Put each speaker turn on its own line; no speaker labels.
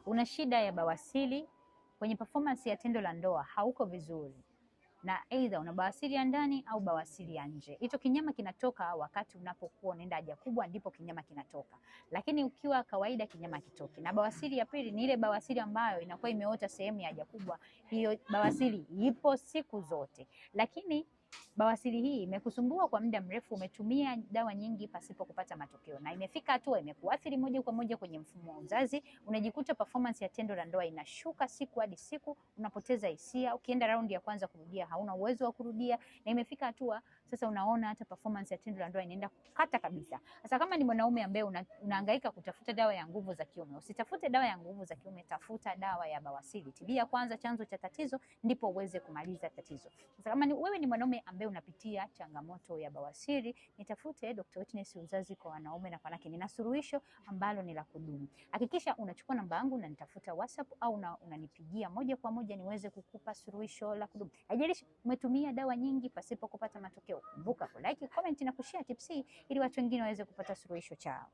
una shida ya bawasiri, kwenye performance ya tendo la ndoa hauko vizuri, na aidha una bawasiri ya ndani au bawasiri ya nje. Hicho kinyama kinatoka wakati unapokuwa unaenda haja kubwa, ndipo kinyama kinatoka. Lakini ukiwa kawaida kinyama kitoki. Na bawasiri ya pili ni ile bawasiri ambayo inakuwa imeota sehemu ya haja kubwa. Hiyo bawasiri ipo siku zote. Lakini bawasiri hii imekusumbua kwa muda mrefu, umetumia dawa nyingi pasipo kupata matokeo, na imefika hatua imekuathiri moja kwa moja kwenye mfumo wa uzazi. Unajikuta performance ya tendo la ndoa inashuka siku hadi siku, unapoteza hisia, ukienda raundi ya kwanza kurudia hauna uwezo wa kurudia, na imefika hatua sasa unaona hata performance ya tendo la ndoa inaenda kukata kabisa. Sasa kama ni mwanaume ambaye unahangaika kutafuta dawa ya nguvu za kiume, usitafute dawa ya nguvu za kiume, tafuta dawa ya bawasiri. Tibia kwanza chanzo cha tatizo, ndipo uweze kumaliza tatizo. Sasa kama wewe ni mwanaume ambaye unapitia changamoto ya bawasiri, nitafute Dr. Witness uzazi kwa wanaume na wanawake. Nina suluhisho ambalo ni la kudumu. Hakikisha unachukua namba yangu na nitafuta WhatsApp au unanipigia moja kwa moja niweze kukupa suluhisho la kudumu. Haijalishi umetumia dawa nyingi pasipo kupata matokeo. Kumbuka ku like, comment na kushare tips hii ili watu wengine waweze kupata suluhisho chao.